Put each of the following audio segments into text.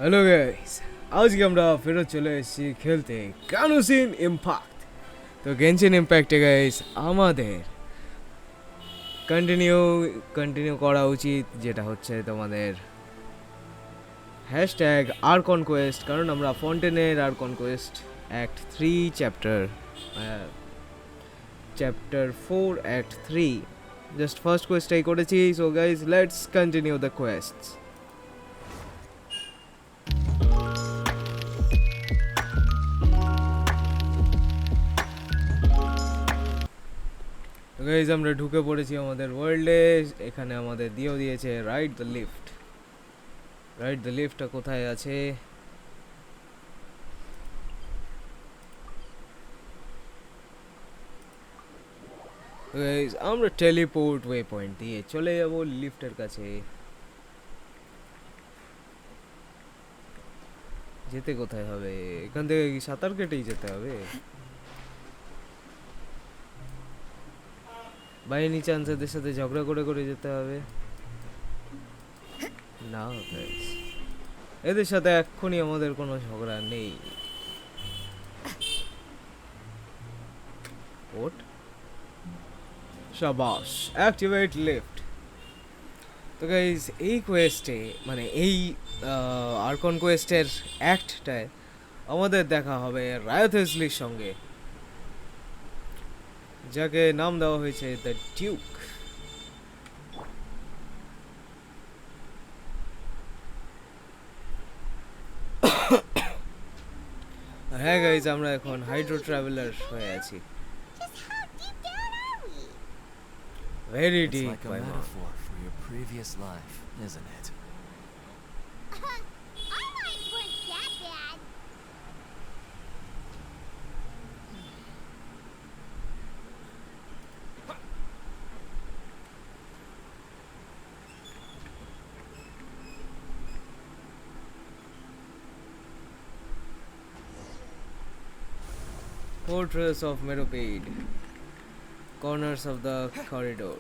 Hello guys, আজকে আমরা ফেরত চলে এসেছি খেলতে গানুসিন ইম্প্যাক্ট। তো গেনশিন ইম্প্যাক্টে গাইস আমাদের কন্টিনিউ করা উচিত, যেটা হচ্ছে তোমাদের হ্যাশট্যাগ আর্কন কোয়েস্ট, কারণ আমরা ফন্টেনের archon quest act 3 chapter 4 act 3 just first কোয়েস্টটাই করেছি। So guys, let's continue the quests. Guys আমরা ঢুকে পড়েছি আমাদের ওয়ার্ল্ডে। এখানে আমাদের দিয়েছে রাইট দ্য লিফটটা কোথায় আছে? গাইজ আমরা টেলিপোর্ট ওয়ে পয়েন্ট দিয়ে চলে যাব লিফটের কাছে। যেতে কোথায় হবে? এখান থেকে কি সাঁতার কেটেই যেতে হবে? বাই চান্স এদের সাথে ঝগড়া করে যেতে হবে? না গাইস, এদের সাথে এক্ষুনি আমাদের কোনো ঝগড়া নেই। ওট শাবাশ, অ্যাক্টিভেট লিফট। তো গাইস এই কোয়েস্টে মানে এই আর্কন কোয়েস্টের অ্যাক্টটায় আমাদের দেখা হবে রায়োথেসলির সঙ্গে, যাকে নাম দেওয়া হয়েছে দ্য ডিউক। হ্যাঁ গাইজ, আমরা এখন হাইড্রো ট্রাভেলার হয়ে আছি। Very deep, It's like a metaphor for your previous life, isn't it? Our lives weren't that bad. Fortress of Meropide, corners of the corridor.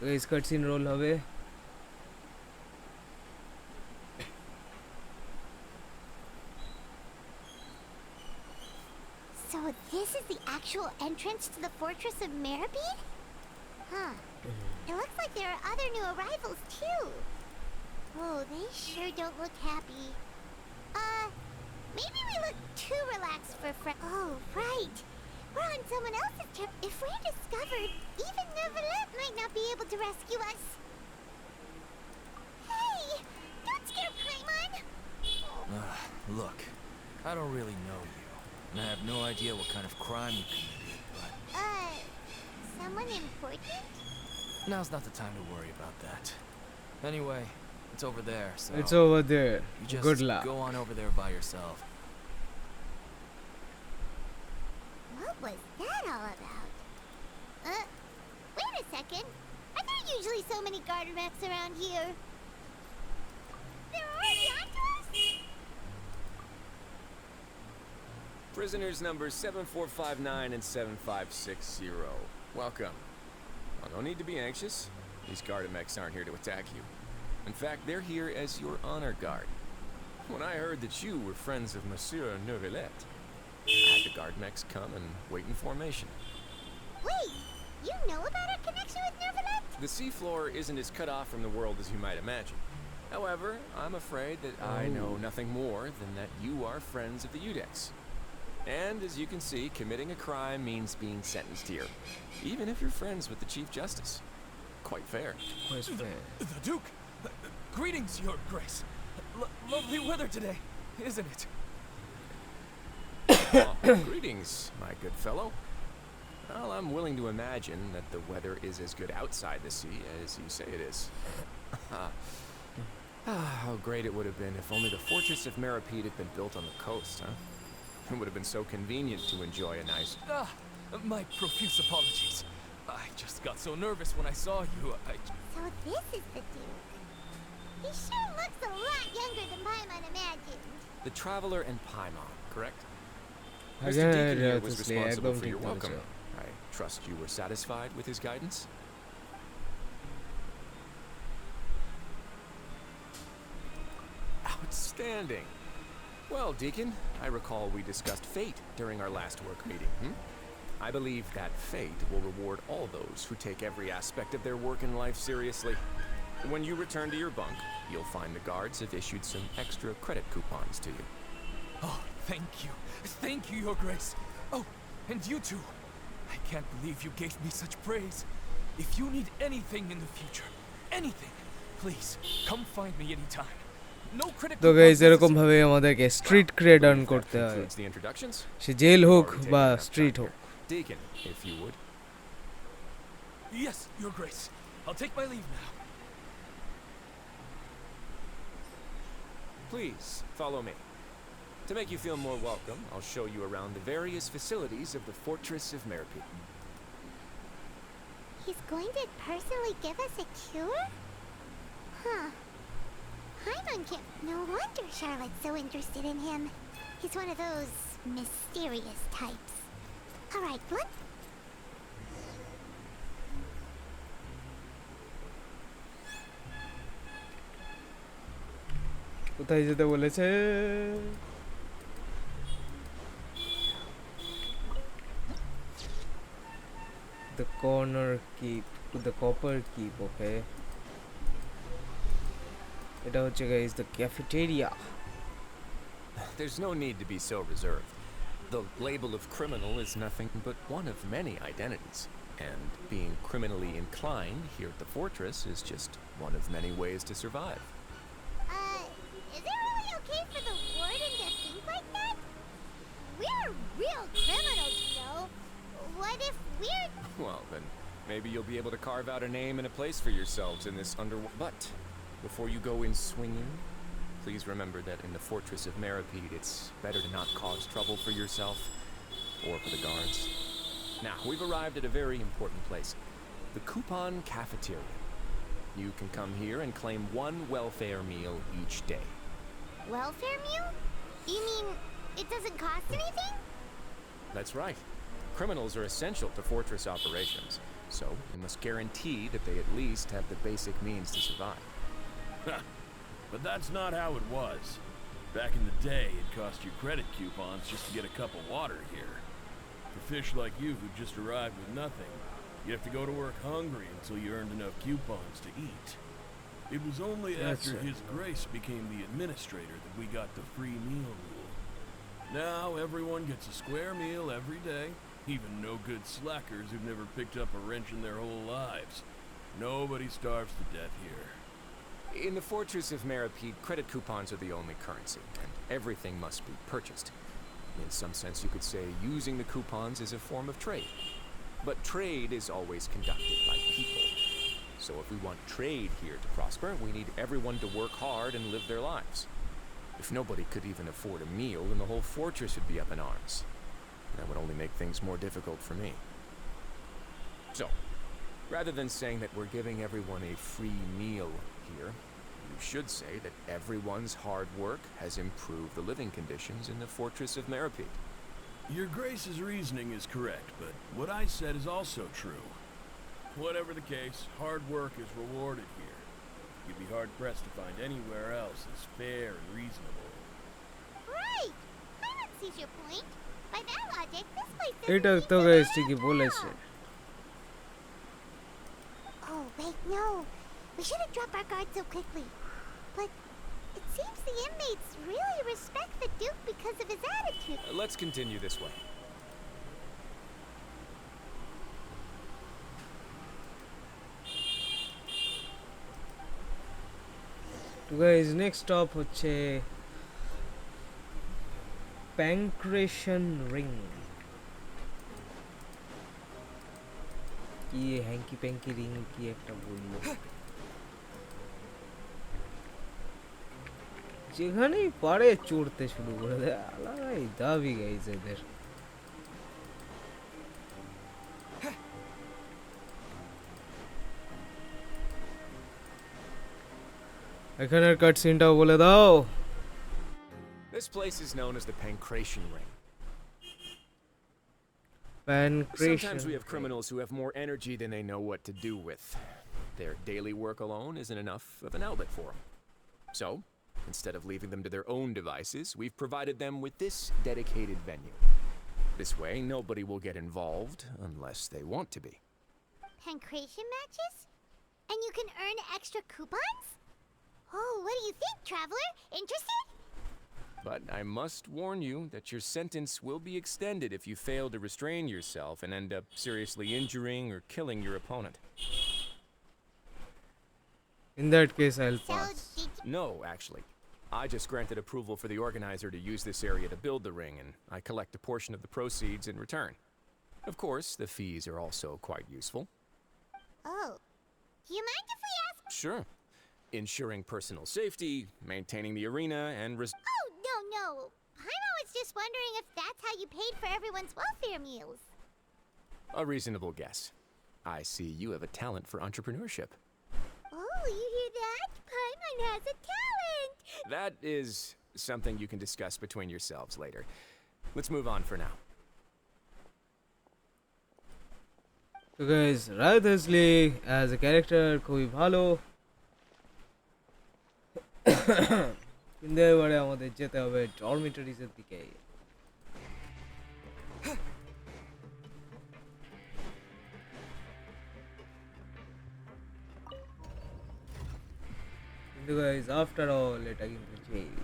Guys, cutscene roll হবে। So this is the actual entrance to the Fortress of Meropide? Huh. It looks like there are other new arrivals too. Oh, they sure don't look happy. Maybe we look too relaxed for Oh, right. We're on someone else's trip. If we're discovered, even Neuvillette might not be able to rescue us. Hey! Don't scare Paimon! Look, I don't really know you, and I have no idea what kind of crime you committed, but... Someone important? Now's not the time to worry about that. Anyway, it's over there, so... It's over there. You just Good luck. go on over there by yourself. What was that all about? Wait a second. Are there usually so many Gardermechs around here? They're already onto us? Prisoners numbers 7459 and 7560. Welcome. Well, no need to be anxious. These Gardermechs aren't here to attack you. In fact, they're here as your honor guard. When I heard that you were friends of Monsieur Neuvillette, I had the Gardermechs come and wait in formation. Wait, you know about our connection with Neuvillette? The seafloor isn't as cut off from the world as you might imagine. However, I'm afraid that I know nothing more than that you are friends of the Udex. And as you can see, committing a crime means being sentenced here, even if you're friends with the Chief Justice. Quite fair. Quite fair. The Duke! Greetings, Your Grace. Lovely weather today, isn't it? Greetings, my good fellow. Well, I'm willing to imagine that the weather is as good outside the sea as you say it is. How great it would have been if only the Fortress of Meropide had been built on the coast, huh? It would have been so convenient to enjoy a nice... My profuse apologies. I just got so nervous when I saw you, So this is the Duke. He sure looks a lot younger than Paimon imagined. The Traveler and Paimon, correct? Mr. Again, Deacon here was Wriothesley, responsible একদম for ঠিক your welcome. বলেছো। I trust you were satisfied with his guidance? Outstanding. Well, Deacon, I recall we discussed fate during our last work meeting. I believe that fate will reward all those who take every aspect of their work in life seriously. When you return to your bunk, you'll find the guards have issued some extra credit coupons to you. Oh, thank you. Thank you, Your Grace. Oh, and you too. I can't believe you gave me such praise. If you need anything in the future, anything, please come find me anytime. No credit তো guys coupons এরকম necessary. ভাবে আমাদেরকে street ক্রেড earn That করতে হয়, concludes the introductions. সে জেল হোক We've already বা taken enough স্ট্রিট time হোক. here. Deacon, if you would. Yes, Your Grace. I'll take my leave now. Please, follow me. To make you feel more welcome, I'll show you around the various facilities of the Fortress of Meropide. He's going to personally give us a cure? Huh. Paimon can't. No wonder Charlotte's so interested in him. He's one of those mysterious types. Alright, what? কোথায় যেতে বলেছে? The corner keep, to the copper keep, okay. এটা হচ্ছে guys the cafeteria. There's no need to be so reserved. The label of criminal is nothing but one of many identities. And being criminally inclined here at the Fortress is just one of many ways to survive. Is it really okay for the warden to think like that? We're real criminals, you know. What if we're... Well, then maybe you'll be able to carve out a name and a place for yourselves in this underworld. But before you go in swinging, please remember that in the Fortress of Meropide, it's better to not cause trouble for yourself or for the guards. Now, we've arrived at a very important place, the Coupon Cafeteria. You can come here and claim one welfare meal each day. Welfare meal? You mean it doesn't cost anything? That's right. Criminals are essential to Fortress operations, so you must guarantee that they at least have the basic means to survive. But that's not how it was. Back in the day, it cost you credit coupons just to get a cup of water here. For fish like you who just arrived with nothing, you have to go to work hungry until you earned enough coupons to eat. It was only after His Grace became the administrator that we got the free meal rule. Now everyone gets a square meal every day, even no-good slackers who've never picked up a wrench in their whole lives. Nobody starves to death here. In the Fortress of Meropide, credit coupons are the only currency, and everything must be purchased. In some sense, you could say using the coupons is a form of trade. But trade is always conducted by people. So if we want trade here to prosper, we need everyone to work hard and live their lives. If nobody could even afford a meal, then the whole fortress would be up in arms. That would only make things more difficult for me. So, rather than saying that we're giving everyone a free meal here, you should say that everyone's hard work has improved the living conditions in the Fortress of Meropide. Your Grace's reasoning is correct, but what I said is also true. Whatever the case, hard work is rewarded here. You'd be hard-pressed to find anywhere else as fair and reasonable. Right! Paimon sees your point. By that logic, this place এটা doesn't তো need guys to ঠিকই be বলেছে. Oh, wait, no. We shouldn't drop our guard so quickly. But it seems the inmates really respect the Duke because of his attitude. Let's continue this way. তো guys next stop হচ্ছে Pancration Ring. কি hanky প্যাঙ্কি ring কি একটা বললো, যেখানেই পারে চড়তে শুরু করে দেয়, আলাদাই দাবি গাইজ এদের। এখানের কাট সিনটাও বলে দাও। This place is known as the Pancration Ring. Pancration. Sometimes we have criminals who have more energy than they know what to do with. Their daily work alone isn't enough of an outlet for them. So, Instead of leaving them to their own devices, we've provided them with this dedicated venue. This way, nobody will get involved unless they want to be. Pancration matches? And you can earn extra coupons? Oh, what do you think, traveler? Interested? But I must warn you that your sentence will be extended if you fail to restrain yourself and end up seriously injuring or killing your opponent. In that case, I'll So, pass. did you... No, actually. I just granted approval for the organizer to use this area to build the ring, and I collect a portion of the proceeds in return. Of course, the fees are also quite useful. Oh. Do you mind if we ask... Sure. Ensuring personal safety, maintaining the arena, and Oh, no. Paimon was just wondering if that's how you paid for everyone's welfare meals. a reasonable guess. I see you have a talent for entrepreneurship. Oh, you hear that? Paimon has a talent! That is something you can discuss between yourselves later. Let's move on for now. So guys, Wriothesley as a character খুবই ভালো কিন্তু এবারে আমাদের যেতে হবে ডরমিটরিজের দিকে কিন্তু guys, after all এটা কিন্তু জেল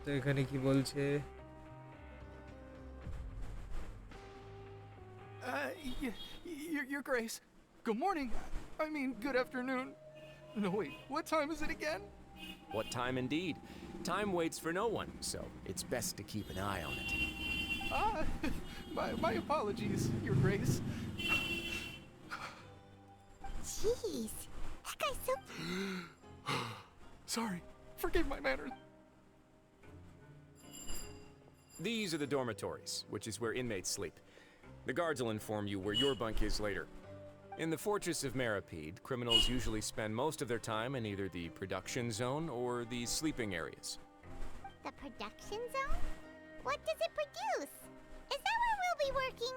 তো এখানে কি বলছে Your Grace. Good morning. I mean, good afternoon. No, wait, what time is it again? What time indeed? Time waits for no one, so it's best to keep an eye on it. Ah, my apologies, Your Grace. Jeez, that guy's so... Sorry, forgive my manners. These are the dormitories, which is where inmates sleep. The guards will inform you where your bunk is later. In the Fortress of Meropide, criminals usually spend most of their time in either the production zone or the sleeping areas. The production zone? What does it produce? Is that where we'll be working?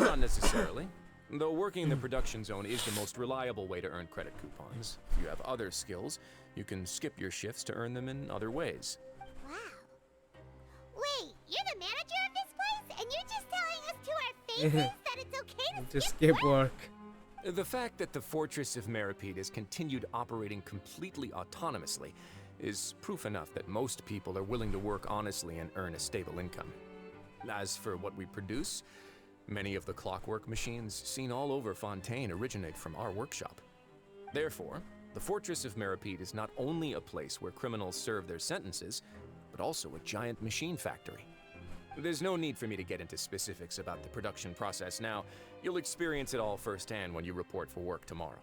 Not necessarily. Though working in the production zone is the most reliable way to earn credit coupons. If you have other skills, you can skip your shifts to earn them in other ways. Wow. Wait, you're the manager of this place? And you're just telling us to our faces that it's okay to just skip skip work The fact that the Fortress of Meropide has continued operating completely autonomously is proof enough that most people are willing to work honestly and earn a stable income. As for what we produce, many of the clockwork machines seen all over Fontaine originate from our workshop. Therefore, the Fortress of Meropide is not only a place where criminals serve their sentences, but also a giant machine factory. There's no need for me to get into specifics about the production process now. You'll experience it all firsthand when you report for work tomorrow.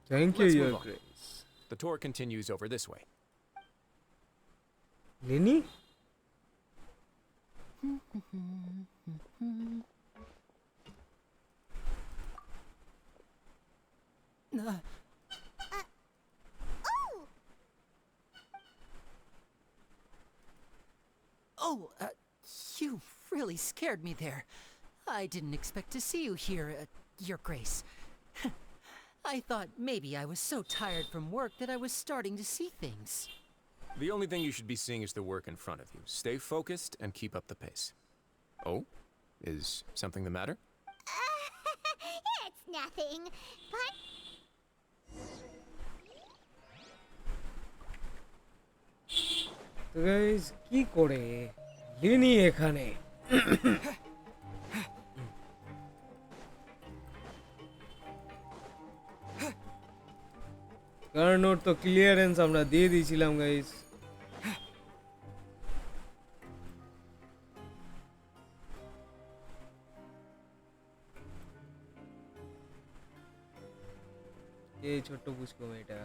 thank you Let's your move on. grace The tour continues over this way. Lyney Oh! Oh, you really scared me there. I didn't expect to see you here, Your Grace. I thought maybe I was so tired from work that I was starting to see things. The only thing you should be seeing is the work in front of you. Stay focused and keep up the pace. Oh? Is something the matter? It's nothing. But... তো guys কি করে Linyi এখানে কারণ ওর তো clearance আমরা দিয়ে দিয়েছিলাম guys কে ছোট্ট পুচকু মেয়েটা?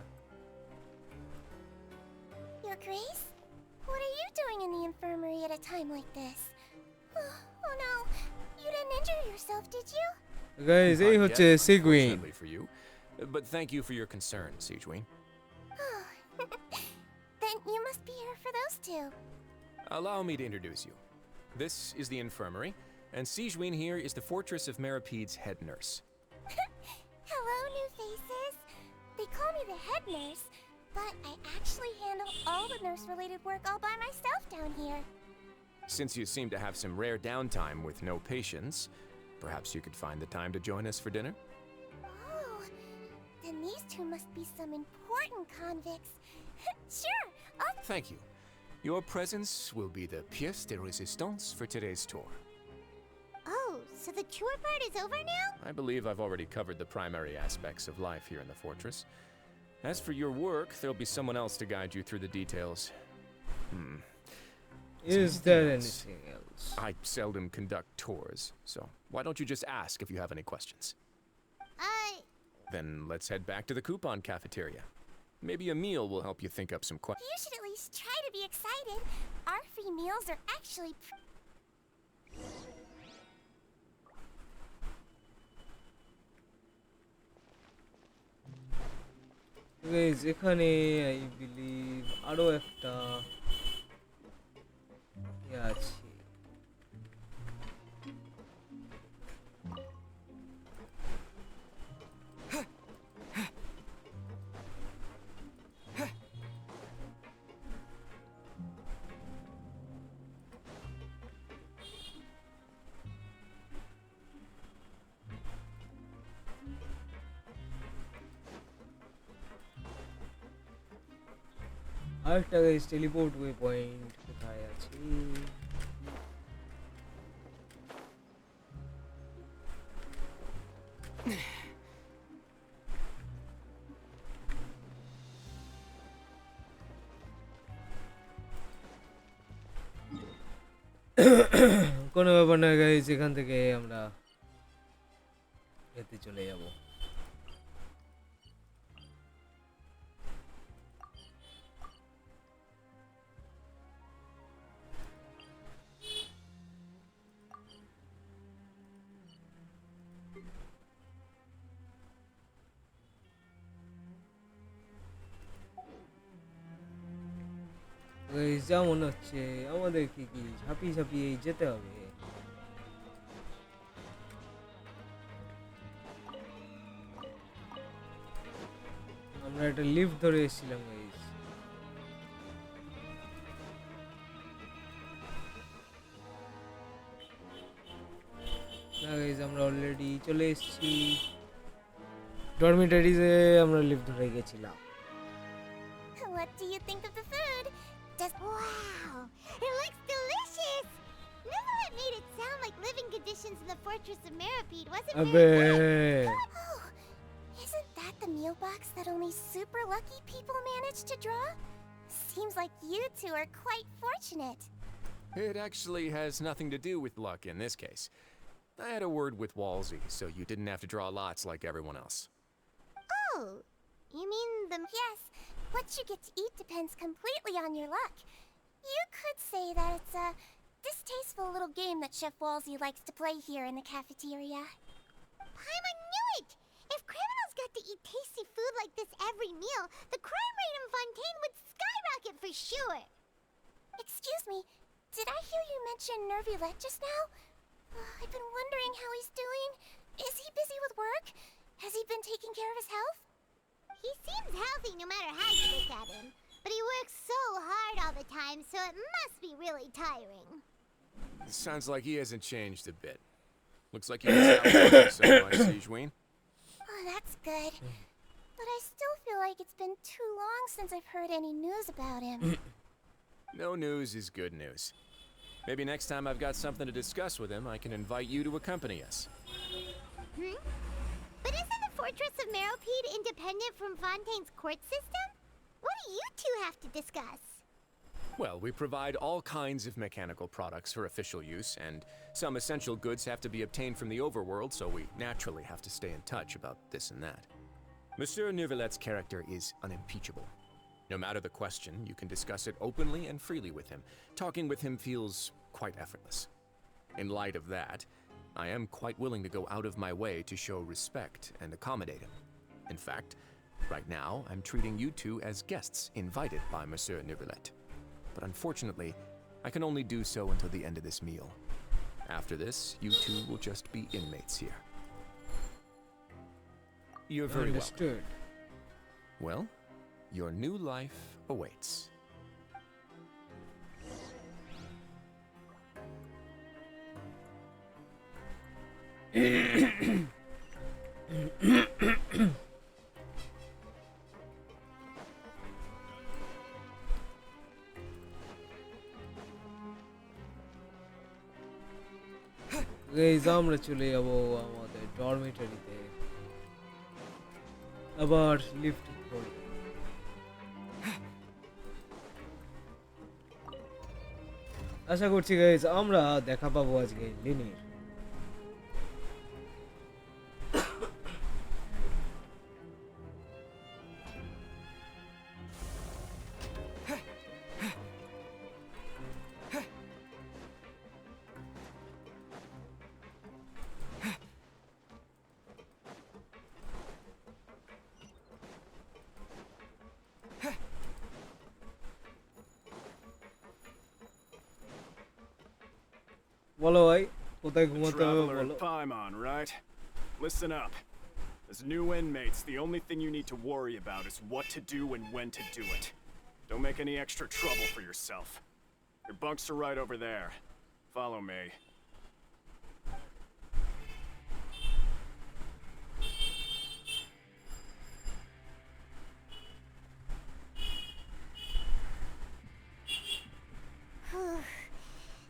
Your Grace? What are you doing in the infirmary at a time like this? Oh no, you didn't injure yourself, did you? Guys এই Not হচ্ছে yet, সিগুইন। unfortunately for you. But thank you for your concern, Sigewin. Then you must be here for those two. Allow me to introduce you. This is the infirmary, and Sigewin here is the Fortress of Meropide's head nurse. Hello, new faces. They call me the head nurse, but I actually handle all the nurse-related work all by myself down here. Since you seem to have some rare downtime with no patients, perhaps you could find the time to join us for dinner? Oh, then these two must be some important convicts. Sure, I'll... Thank you. Your presence will be the pièce de résistance for today's tour. Oh, so the tour part is over now? I believe I've already covered the primary aspects of life here in the fortress. As for your work, there'll be someone else to guide you through the details. Is there anything else? I seldom conduct tours, so why don't you just ask if you have any questions? Then let's head back to the coupon cafeteria. Maybe a meal will help you think up some questions. You should at least try to be excited. Our free meals are actually guys এখানে I believe আরো একটা ইয়ে আছে। আরেকটা guys teleport way point কোথায় আছে? কোনো ব্যাপার না গাইস, এখান থেকে আমরা এতে চলে যাব। যা মনে হচ্ছে আমাদেরকে কি ঝাঁপিয়ে ঝাঁপিয়ে যেতে হবে। আমরা একটা লিফট ধরে এসেছিলাম গাইস। না গাইস আমরা অলরেডি চলে এসেছি ডরমিটারিজে, আমরা লিফট ধরে গেছিলাম। What do you think of the food? Wow, it looks delicious! Lynette made it sound like living conditions in the Fortress of Meropide wasn't very good. Oh, isn't that the meal box that only super lucky people manage to draw? Seems like you two are quite fortunate. It actually has nothing to do with luck in this case. I had a word with Walsey, so you didn't have to draw lots like everyone else. Oh, you mean the... Yes, what you get to eat depends completely on your luck. You could say that it's a distasteful little game that Chef Walsey likes to play here in the cafeteria. I knew it! If criminals got to eat tasty food like this every meal, the crime rate in Fontaine would skyrocket for sure. Excuse me, did I hear you mention Wriothesley just now? I've been wondering how he's doing. Is he busy with work? Has he been taking care of his health? He seems healthy no matter how you look at him. But he works so hard all the time, so it must be really tiring. Sounds like he hasn't changed a bit. Looks like he was out working so much, Sigewin. Oh, that's good. But I still feel like it's been too long since I've heard any news about him. No news is good news. Maybe next time I've got something to discuss with him, I can invite you to accompany us. But isn't the Fortress of Meropide independent from Fontaine's court system? What do you two have to discuss? Well, we provide all kinds of mechanical products for official use, and some essential goods have to be obtained from the overworld, so we naturally have to stay in touch about this and that. Monsieur Neuvillettes' character is unimpeachable. No matter the question, you can discuss it openly and freely with him. Talking with him feels quite effortless. In light of that, I am quite willing to go out of my way to show respect and accommodate him. In fact, right now, I'm treating you two as guests invited by Monsieur Neuvillette. But unfortunately, I can only do so until the end of this meal. After this, you two will just be inmates here. You're very welcome. Understood. Well, your new life awaits. Guys আমরা চলে যাব আমাদের ডরমিটরিতে আবার lift করে আশা করছি guys আমরা দেখা পাবো আজকে লিনির বলো ভাই কোথায় ঘুমাতে হবে Traveler বলো in Paimon, right? Listen up. As new inmates, the only thing you need to worry about is what to do and when to do it. Don't make any extra trouble for yourself. Your bunks are right over there. Follow me.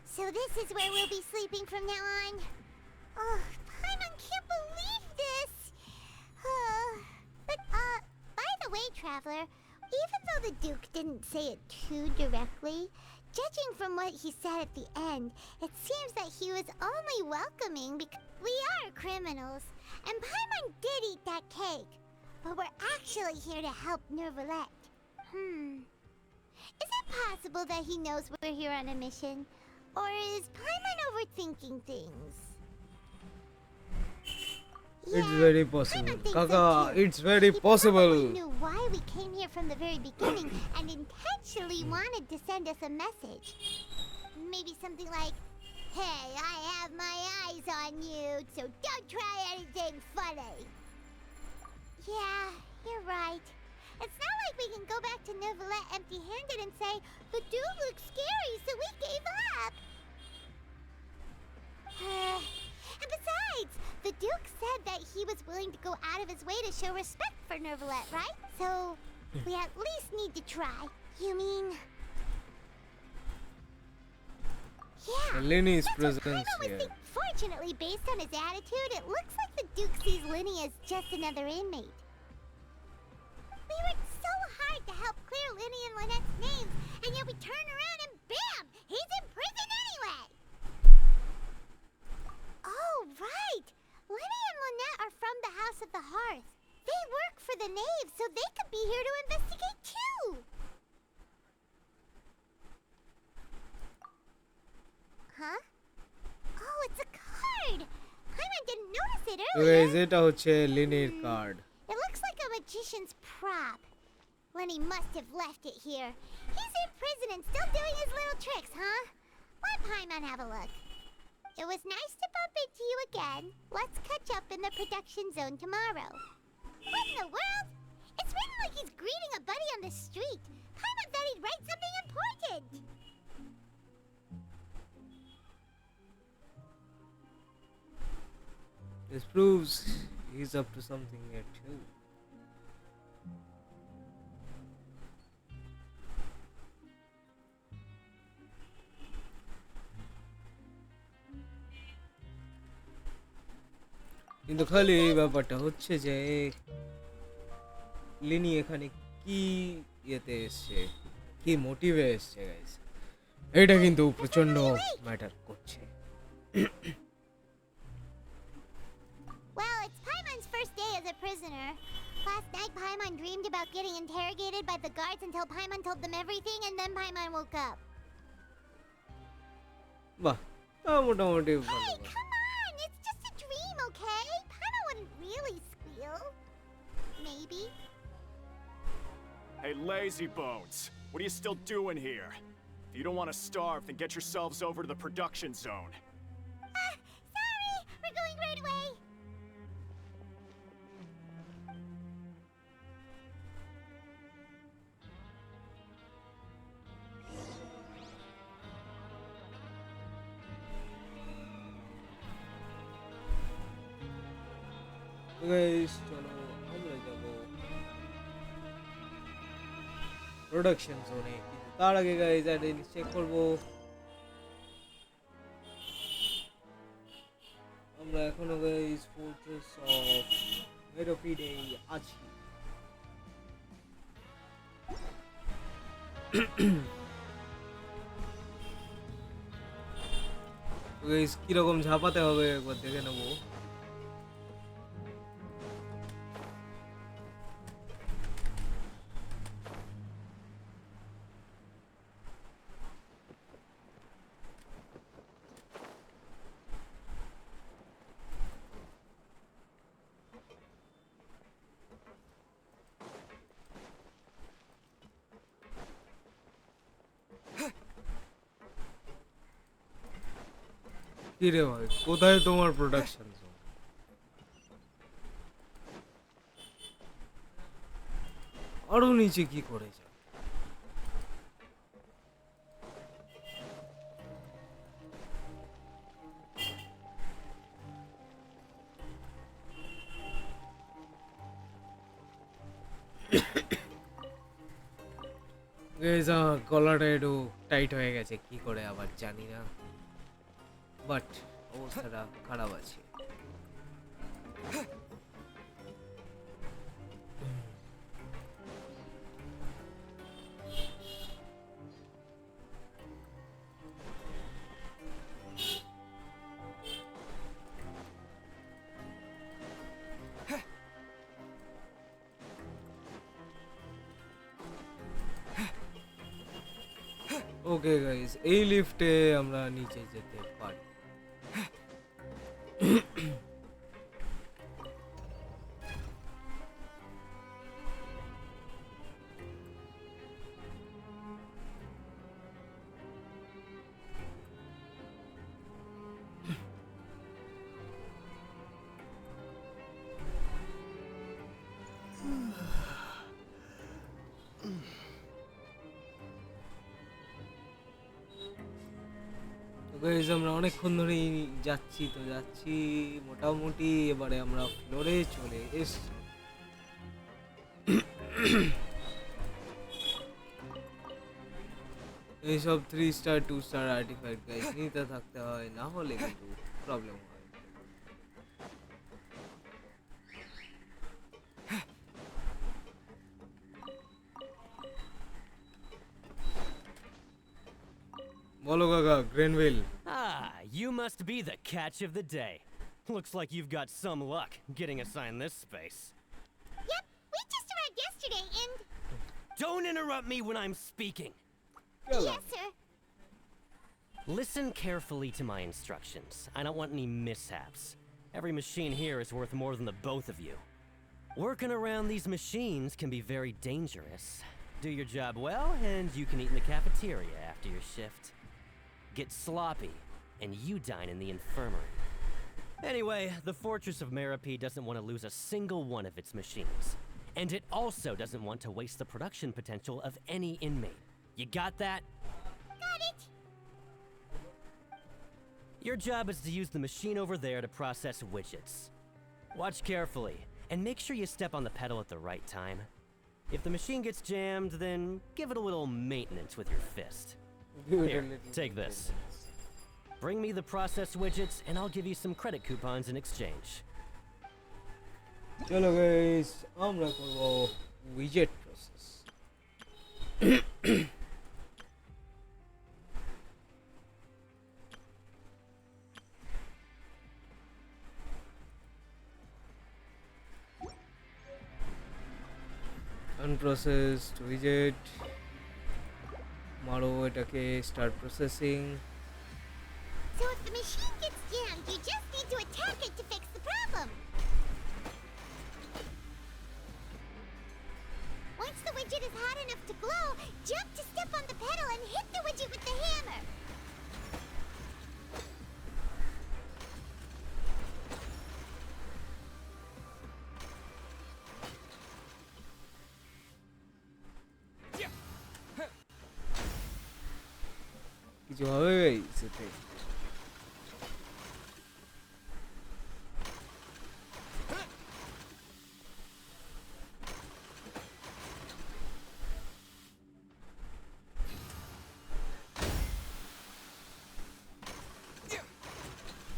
So this is where we'll be sleeping from now on. Oh, Paimon can't believe this. But by the way, Traveler, even though the Duke didn't say it too directly, judging from what he said at the end, it seems that he was only welcoming because we are criminals. And Paimon did eat that cake. But we're actually here to help Neuvillette. Is it possible that he knows we're here on a mission? Or is Paimon overthinking things? it's very possible Paimon thinks Kaka so too. it's very He possible probably knew why we came here from the very beginning and intentionally wanted to send us a message. Maybe something like, "Hey, I have my eyes on you, so don't try anything funny." Yeah, you're right. It's not like we can go back to Neuvillette empty-handed and say, "The dude looks scary, so we gave up." And besides, the Duke said that he was willing to go out of his way to show respect for Neuvillette, right? So, we at least need to try. You mean... Yeah. Lyney's that's what presence Paimon was here. thinking. Fortunately, based on his attitude, it looks like the Duke sees Lyney as just another inmate. We worked so hard to help clear Lyney and Lynette's names, and yet we turn around and bam! He's in prison anyway! Oh, right! Lyney and Lynette are from the House of the Hearth. They work for the Knave, so they could be here to investigate too! Huh? Oh, it's a card! Paimon didn't notice it তো earlier! guys এটা হচ্ছে লিনির card It looks like a magician's prop. Lyney must have left it here. He's in prison and still doing his little tricks, huh? Let Paimon have a look. It was nice to bump into you again. Let's catch up in the production zone tomorrow. What in the world? It's written like he's greeting a buddy on the street. Paimon thought he'd write something important. this proves he's up to something here too কিন্তু খালি ব্যাপারটা হচ্ছে যে Linyi এখানে কি ইয়েতে এসছে কি মোটিভে এসছে গাইস এটা কিন্তু প্রচন্ড ম্যাটার করছে Well, it's Paimon's first day as a prisoner. Last night, Paimon dreamed about getting interrogated by the guards until Paimon told them everything, and then Paimon woke up. বাহ, মোটামুটি Hey, ভালো। come on! It's just a dream, okay? Paimon wouldn't really squeal. Maybe. Hey, lazy bones. What are you still doing here? If you don't want to starve, then get yourselves over to the production zone. Sorry! We're going right away! তো guys চলো আমরা যাব production জোনে, কিন্তু তার আগে guys একটা জিনিস চেক করব। আমরা এখনো গাইস ফোর্ট্রেস অফ মেরোপিডে আছি। গাইস কিরকম ঝাপাতে হবে একবার দেখে নেবো। কি রে ভাই, কোথায় তোমার প্রোডাকশন জোন? আরো নিচে কি করে যায়? গাইস গলাটা একটু টাইট হয়ে গেছে, কি করে আবার জানি না, বাট অবস্থাটা খারাপ আছে। ওকে গাইস, এই লিফটে আমরা নিচে যেতে পারি। গাইস আমরা অনেকক্ষণ ধরেই যাচ্ছি মোটামুটি, এবারে আমরা ফ্লোরে চলে এসেছি। এইসব 3 স্টার 2 স্টার আর্টিফ্যাক্ট গাইস নিতে থাকতে হয়, না হলে কিন্তু প্রবলেম হয়। বলো কাকা, Grenville. Ah, you must be the catch of the day. Looks like you've got some luck getting assigned this space. Yep, we just arrived yesterday and... Don't interrupt me when I'm speaking. Yes, sir. Listen carefully to my instructions. I don't want any mishaps. Every machine here is worth more than the both of you. Working around these machines can be very dangerous. Do your job well, and you can eat in the cafeteria after your shift. Get sloppy, and you dine in the infirmary. Anyway, the Fortress of Meropide doesn't want to lose a single one of its machines. And it also doesn't want to waste the production potential of any inmate. You got that? Got it. Your job is to use the machine over there to process widgets. Watch carefully, and make sure you step on the pedal at the right time. If the machine gets jammed, then give it a little maintenance with your fist. Here, take this. Bring me the process widgets, and I'll give you some credit coupons in exchange. চলো guys, আমরা করব উইজেট process. unprocessed widget মারো এটাকে start processing So if the machine gets jammed, you just need to attack it to fix the problem. Once the widget is hot enough to glow, jump to step on the pedal and hit the widget with the hammer. কিছু হবে guys এতে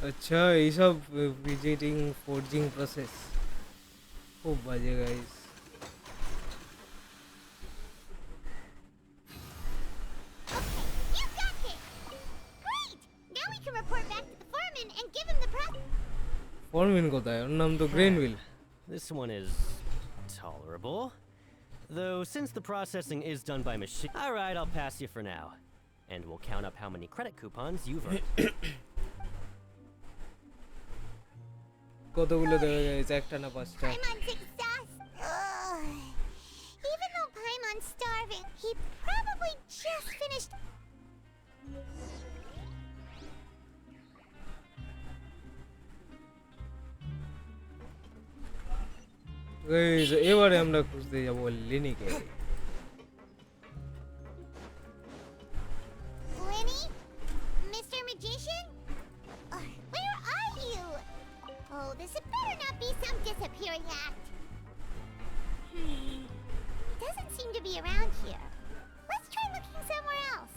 अच्छा ये सब visiting forging process खूब बाजे guys Okay, you got this. Great! Now we can report back to the foreman and give him the process. ফরমিন কোথায় ওর নাম তো Grenville This one is tolerable. Though, since the processing is done by machine. Alright, I'll pass you for now. And we'll count up how many credit coupons you've earned. কতগুলো দেবে guys একটা না পাঁচটা Paimon's exhausted. Even though Paimon's starving, he probably just finished. Guys এবারে আমরা খুঁজতে যাব লিনিকে Lyney? Mr. Magician? Where are you? Oh, this had better not be some disappearing act. Doesn't seem to be around here. Let's try looking somewhere else.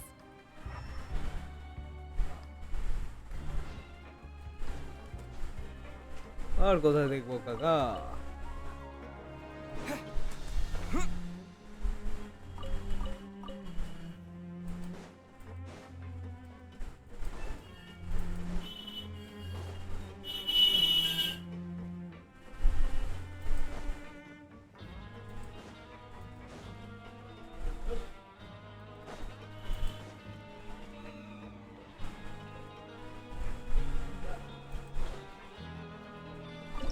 আর কোথায় দেখবো কাকা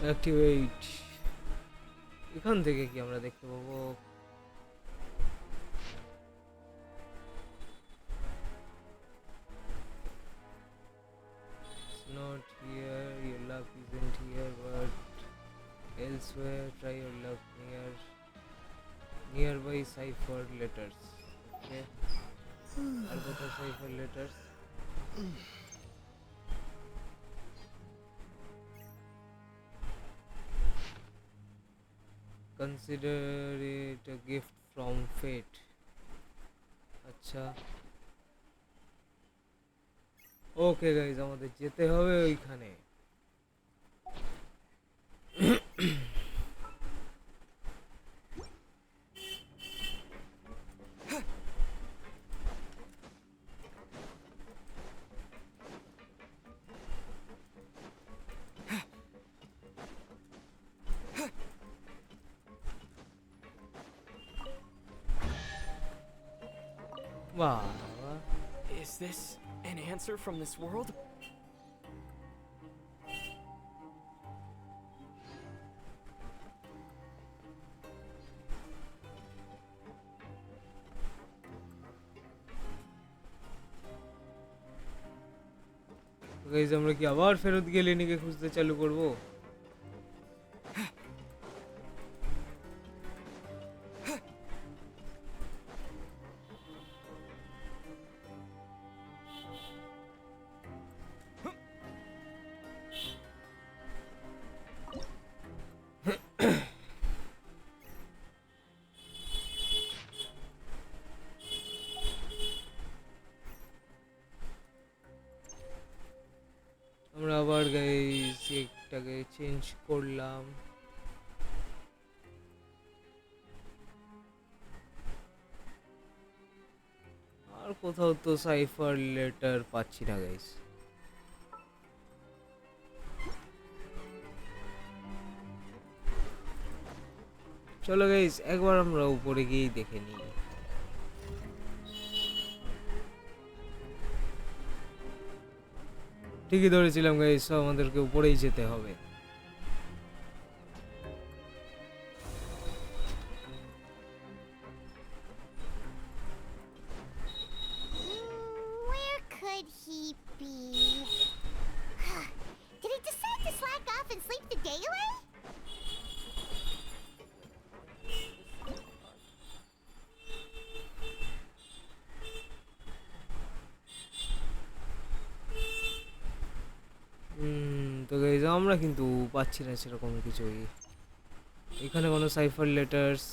activate এখান থেকে কি আমরা দেখতে পাবো not here your luck isn't here but elsewhere try your luck nearby cipher letters okay আর কোথায় cipher letters consider it a gift from fate আচ্ছা ওকে গাইস আমাদের যেতে হবে ওইখানে বাহ Is this an answer from this world? Guys আমরা কি আবার ফেরত গিয়ে লিনিকে খুঁজতে চালু করব আমরা আবার গাইস একটাকে চেঞ্জ করলাম আর কোথাও তো সাইফার লেটার পাচ্ছি না গাইস চলো গাইস একবার আমরা উপরে গিয়ে দেখে নিই। ঠিকই ধরেছিলাম গাইস, আমাদেরকে উপরেই যেতে হবে। Where could he be? Did he decide to slack off and sleep the day away? তো গাইস আমরা কিন্তু পাচ্ছি না সেরকম কিছুই। এখানে কোনো সাইফার লেটার্স,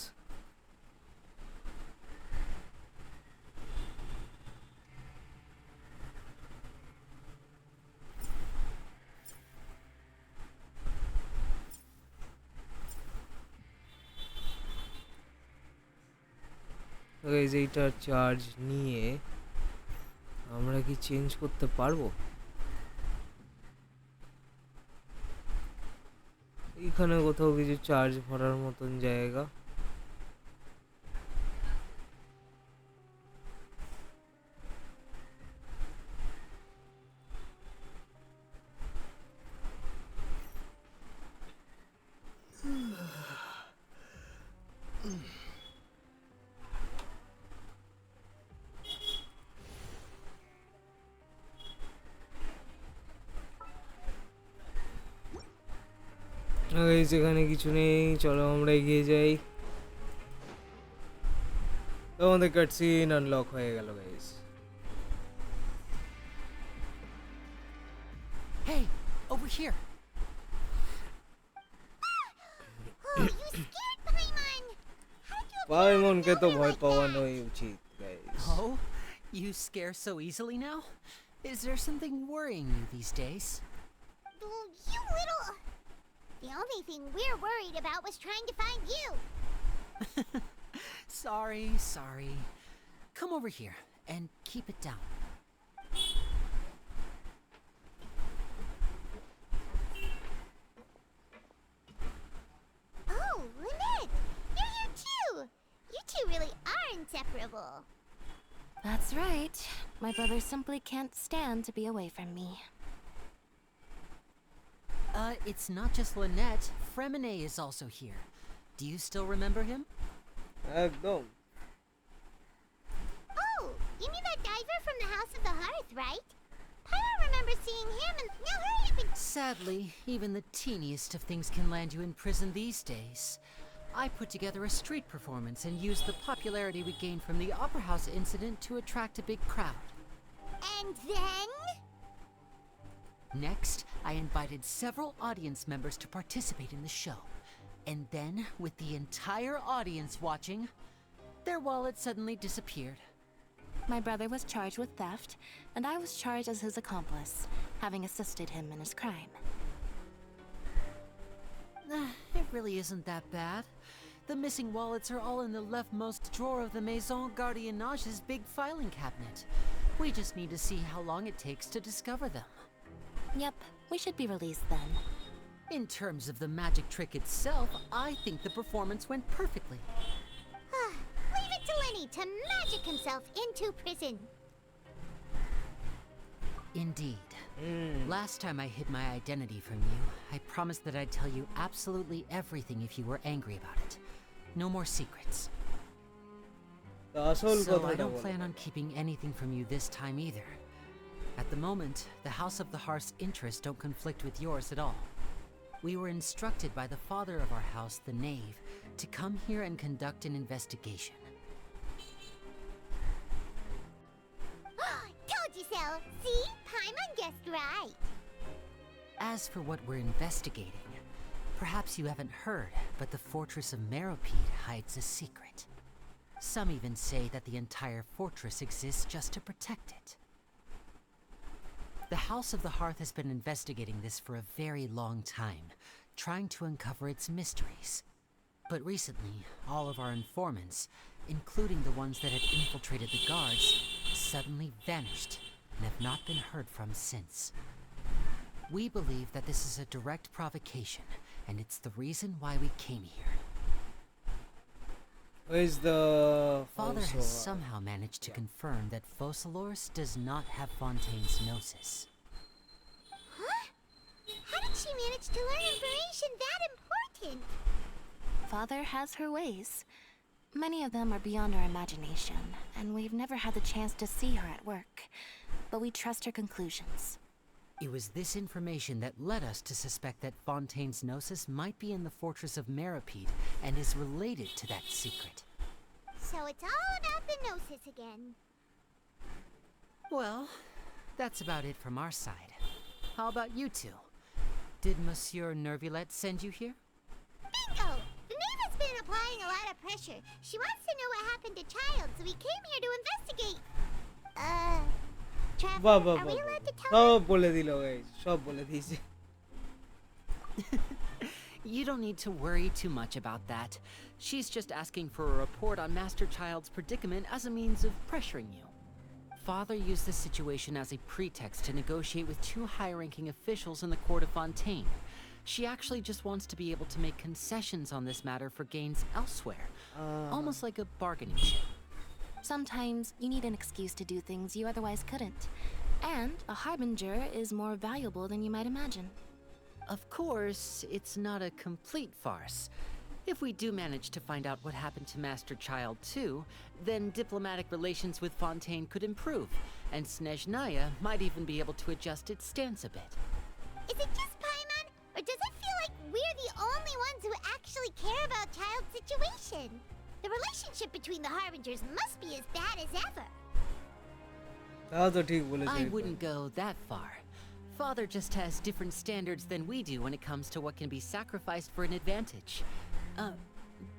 গাইস এইটার চার্জ নিয়ে আমরা কি চেঞ্জ করতে পারবো? এখানে কোথাও কিছু চার্জ ভরার মতন জায়গা? গাইস এখানে কিছু নেই, চলো আমরা এগিয়ে যাই। তো আমাদের কাটসিন আনলক হয়ে গেল guys. Hey, over here. Oh, you scared Paimon! How did you পাইমনকে তো ভয় like পাওয়ানোই উচিত guys. Oh, you scare so easily now? Is there something worrying you these days? Oh, you little... The only thing we're worried about was trying to find you. Sorry. Come over here and keep it down. Oh, Lynette! You're here too! You two really are inseparable. That's right. My brother simply can't stand to be away from me. It's not just Lynette. Fremine is also here. Do you still remember him? একদম। Oh, you mean that diver from the House of the Hearth, right? Paimon remembers seeing him and now hurry up and... Sadly, even the teeniest of things can land you in prison these days. I put together a street performance and used the popularity we gained from the Opera House incident to attract a big crowd. And then... Next, I invited several audience members to participate in the show. And then, with the entire audience watching, their wallet suddenly disappeared. My brother was charged with theft, and I was charged as his accomplice, having assisted him in his crime. It really isn't that bad. The missing wallets are all in the leftmost drawer of the Maison Gardiennage's big filing cabinet. We just need to see how long it takes to discover them. Yep, we should be released then. In terms of the magic trick itself, I think the performance went perfectly. Leave it to Lyney to magic himself into prison. Indeed. Last time I hid my identity from you, I promised that I'd tell you absolutely everything if you were angry about it. No more secrets. আসল So I কথাটা don't বলো। plan on keeping anything from you this time either. At the moment, the House of the Hearth's interests don't conflict with yours at all. We were instructed by the father of our house, the Knave, to come here and conduct an investigation. Told you so. See? Paimon guessed right. As for what we're investigating, perhaps you haven't heard, but the Fortress of Meropide hides a secret. Some even say that the entire fortress exists just to protect it. The House of the Hearth has been investigating this for a very long time, trying to uncover its mysteries. But recently, all of our informants, including the ones that had infiltrated the guards, suddenly vanished and have not been heard from since. We believe that this is a direct provocation, and it's the reason why we came here. Where's the Father also, has somehow managed to confirm that Focalors does not have Fontaine's Gnosis. Huh? How did she manage to learn information that important? Father has her ways. Many of them are beyond our imagination, and we've never had the chance to see her at work. But we trust her conclusions. It was this information that led us to suspect that Fontaine's Gnosis might be in the Fortress of Meropide and is related to that secret. So it's all about the Gnosis again. Well, that's about it from our side. How about you two? Did Monsieur Nervulette send you here? Bingo! The Nave has been applying a lot of pressure. She wants to know what happened to Childe, so we came here to investigate. Trevor, বাহ বাহ are we বাহ allowed to tell সব বলে দিল guys সব বলে দিয়েছে You don't need to worry too much about that. She's just asking for a report on Master Childe's predicament as a means of pressuring you. Father used this situation as a pretext to negotiate with two high-ranking officials in the court of Fontaine. She actually just wants to be able to make concessions on this matter for gains elsewhere, almost like a bargaining chip. Sometimes you need an excuse to do things you otherwise couldn't. And a harbinger is more valuable than you might imagine. Of course, it's not a complete farce. If we do manage to find out what happened to Master Childe too, then diplomatic relations with Fontaine could improve, and Snezhnaya might even be able to adjust its stance a bit. Is it just Paimon, or does it feel like we're the only ones who actually care about Childe's situation? The relationship between the Harbingers must be as bad as ever. তা তো ঠিক বলেছে I wouldn't go that far. Father just has different standards than we do when it comes to what can be sacrificed for an advantage.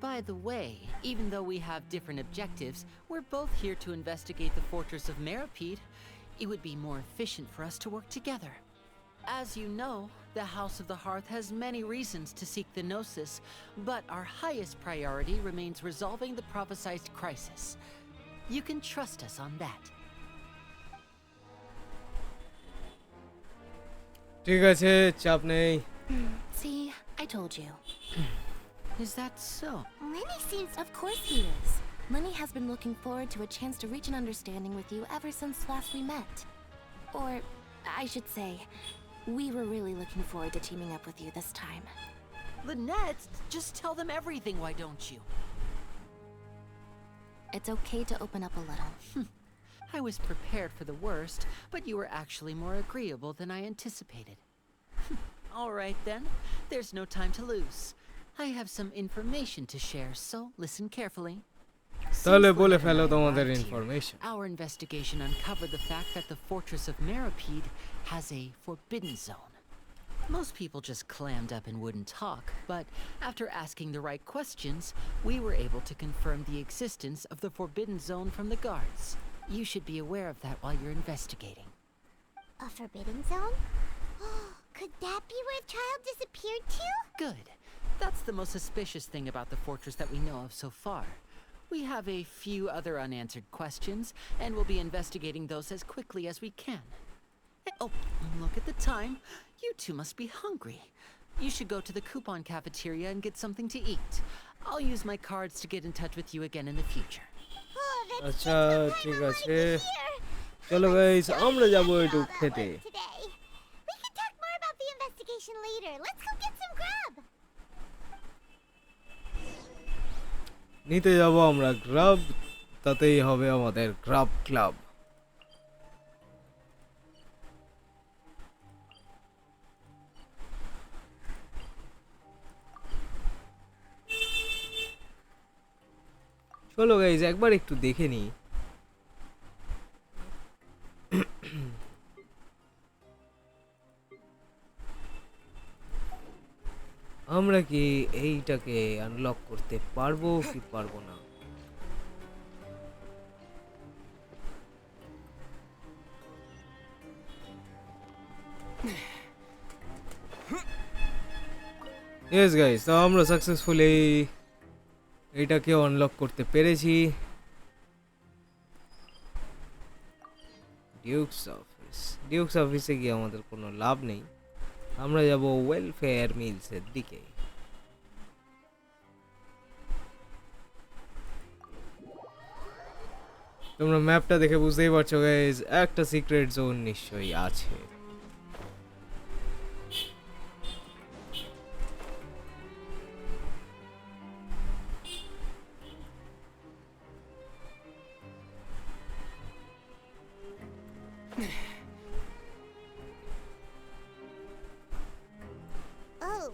By the way, even though we have different objectives, we're both here to investigate the Fortress of Meropide. It would be more efficient for us to work together. As you know, the House of the Hearth has many reasons to seek the Gnosis, but our highest priority remains resolving the prophesized crisis. You can trust us on that. ঠিক আছে চাপ নেই See, I told you. Is that so? Lyney seems... Of course he is. Lyney has been looking forward to a chance to reach an understanding with you ever since last we met. Or, I should say, we were really looking forward to teaming up with you this time. Lynette, just tell them everything, why don't you? It's okay to open up a little. I was prepared for the worst, but you were actually more agreeable than I anticipated. All right then, there's no time to lose. I have some information to share, so listen carefully. তাহলে Since বলে Lynette fellow and I তোমাদের arrived here, information our investigation uncovered the fact that the Fortress of Meropide has a forbidden zone. Most people just clammed up and wouldn't talk, but after asking the right questions, we were able to confirm the existence of the forbidden zone from the guards. You should be aware of that while you're investigating. A forbidden zone? Could that be where Childe disappeared to? Good. That's the most suspicious thing about the fortress that we know of so far. We have a few other unanswered questions, and we'll be investigating those as quickly as we can. Oh, look at the time. You two must be hungry. You should go to the coupon cafeteria and get something to eat. I'll use my cards to get in touch with you again in the future. Oh, that's আচ্ছা just the ঠিক kind I আছে wanted to hear. চলো I'm guys so আমরা যাবো excited একটু all that খেতে work today. We can talk more about the investigation later. Let's go get some grub. নিতে যাব আমরা গ্রাব তাতেই হবে আমাদের গ্রাব ক্লাব চলো গাইজ একবার একটু দেখে নি আমরা কি এইটাকে আনলক করতে পারবো কি পারবো না ইয়েস গাইস তো আমরা সাকসেসফুলি এটাকে আনলক করতে পেরেছি ডিউকস অফিসে গিয়ে আমাদের কোনো লাভ নেই আমরা যাব ওয়েলফেয়ার মিলসের দিকে তোমরা ম্যাপটা দেখে বুঝতেই পারছো গাইজ, একটা সিক্রেট জোন নিশ্চয়ই আছে। Oh,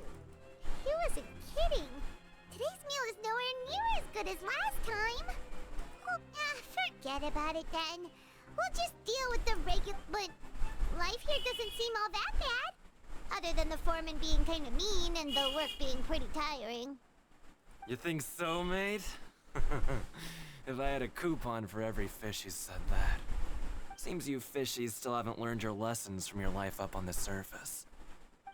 he wasn't kidding. Today's meal is nowhere near as good as last time. Forget about it then. We'll just deal with the regular. But life here doesn't seem all that bad. Other than the foreman being kind of mean and the work being pretty tiring. You think so, mate? If I had a coupon for every fish who said that. Seems you fishies still haven't learned your lessons from your life up on the surface.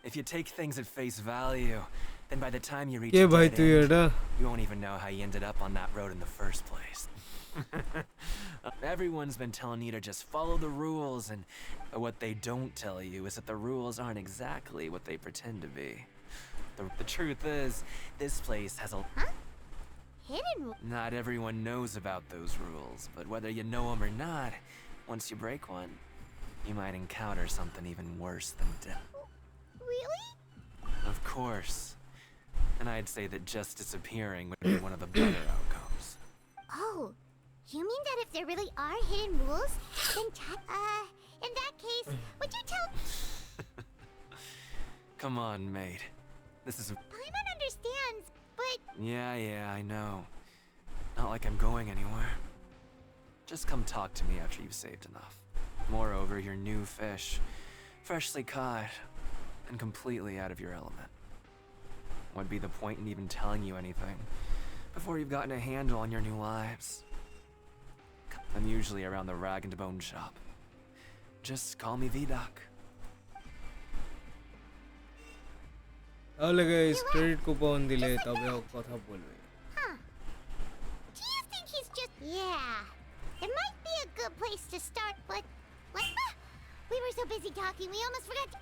If you take things at face value, then by the time you reach K a ভাই dead তুই end, এটা? you won't even know how you ended up on that road in the first place. Everyone's been telling you to just follow the rules, and what they don't tell you is that the rules aren't exactly what they pretend to be. The truth is, this place has a... Hidden. Not everyone knows about those rules, but whether you know them or not, once you break one, you might encounter something even worse than death. Really? Of course. And I'd say that just disappearing would be one of the better outcomes. Oh, you mean that if there really are hidden rules, then in that case, would you tell? Come on, mate. This is... Paimon understands, but Yeah, I know. Not like I'm going anywhere. Just come talk to me after you've saved enough. Moreover, you're new fish, freshly caught, and completely out of your element. What'd be the point in even telling you anything before you've gotten a handle on your new lives? I'm usually around the rag and bone shop. Just call me V-Doc. তাহলে guys credit coupon দিলে তবেও কথা বলবে। huh? Do you think he's just? Yeah, it might be a good place to start, but we were so busy talking, we almost forgot to.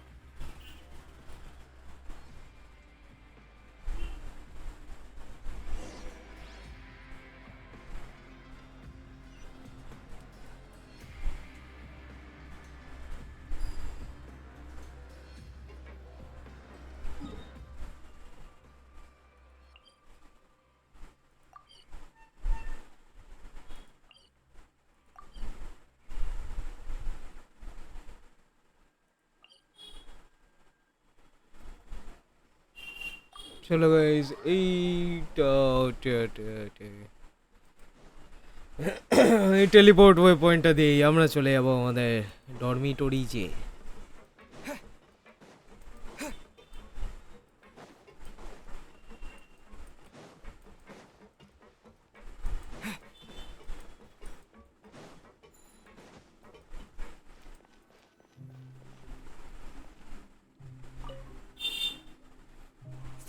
চলো guys এই teleport way পয়েন্টটা দিয়েই আমরা চলে যাবো আমাদের ডরমিটরিজে।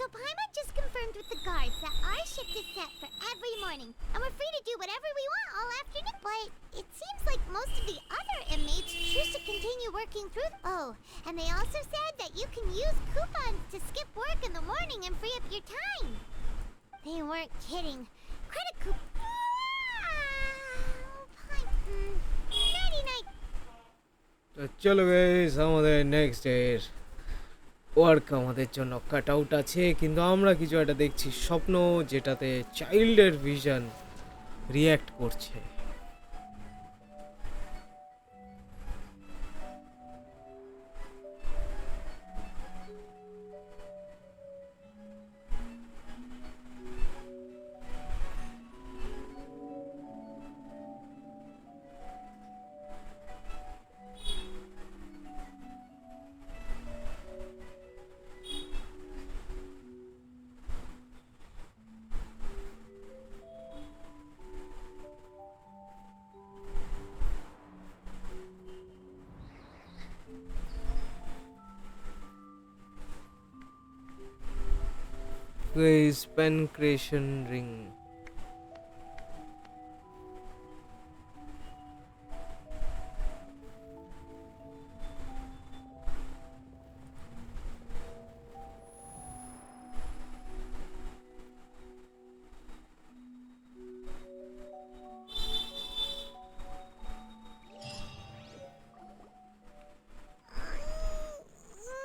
So Paimon just confirmed with the guards that our shift is set for every morning, and we're free to do whatever we want all afternoon. But it seems like most of the other inmates choose to continue working through. Oh, and they also said that you can use coupons to skip work in the morning and free up your time. They weren't kidding. Credit coupon. Nighty night. তো চলো guys আমাদের next ডের work আমাদের জন্য cut out আছে, কিন্তু আমরা কিছু একটা দেখছি স্বপ্ন যেটাতে চাইল্ডের ভিশন রিয়্যাক্ট করছে। Guys, pen creation ring.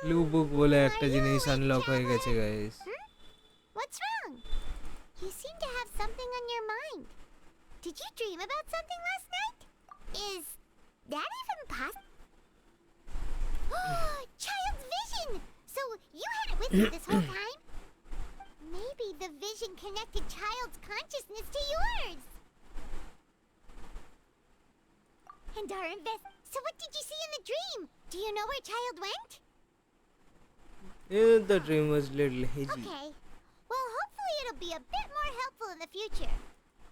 Clue book বলে একটা জিনিস আনলক হয়ে গেছে guys. What's wrong? You seem to have something on your mind. Did you dream about something last night? Is that even possible? Child's vision! So you had it with you this whole time? Maybe the vision connected Child's consciousness to yours. And our So what did you see in the dream? Do you know where Child went? The dream was little hazy. Okay. Well, hopefully it'll be a bit more helpful in the future.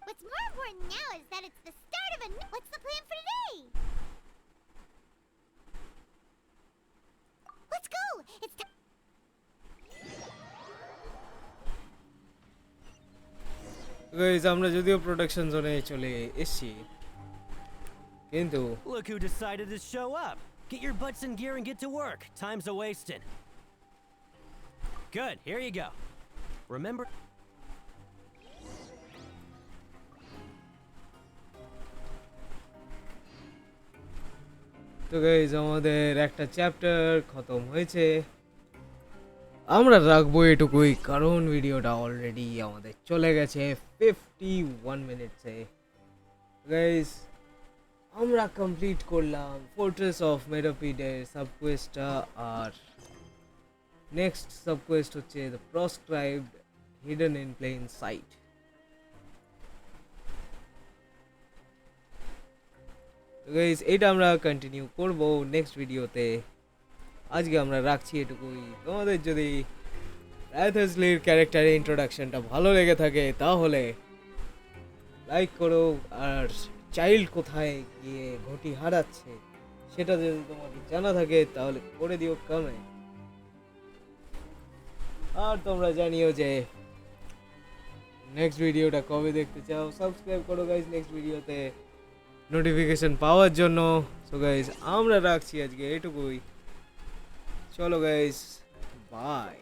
What's more important now is that it's the start of What's the plan for today? Let's go! It's time. Guys আমরা যদিও production জোনে চলে এসেছি কিন্তু Look who decided to show up. Get your butts in gear and get to work. Time's a wasting. Good, here you go. Remember. তো guys আমাদের একটা chapter খতম হয়েছে। আমরা রাখবো এটুকুই কারণ ভিডিওটা অলরেডি আমাদের চলে গেছে 51 মিনিটসে। গাইস আমরা কমপ্লিট করলাম ফোর্ট্রেস অফ মেরোপিডের সাবকোয়েস্টটা, আর নেক্সট সাবকোয়েস্ট হচ্ছে the prescribed hidden in plain sight. Guys এটা আমরা কন্টিনিউ করব নেক্সট ভিডিওতে। আজকে আমরা রাখছি এটুকুই। তোমাদের যদি রাইথেসলির ক্যারেক্টারের ইন্ট্রোডাকশনটা ভালো লেগে থাকে তাহলে লাইক করো, আর চাইল্ড কোথায় গিয়ে ঘটি হারাচ্ছে সেটা যদি তোমাকে জানা থাকে তাহলে করে দিও কমেন্ট। আর তোমরা জানিও যে নেক্সট ভিডিওটা কবে দেখতে চাও। সাবস্ক্রাইব করো গাইস নেক্সট ভিডিওতে নোটিফিকেশন পাওয়ার জন্য। সো গাইস আমরা রাখছি আজকে এটুকুই। চলো গাইস, বাই।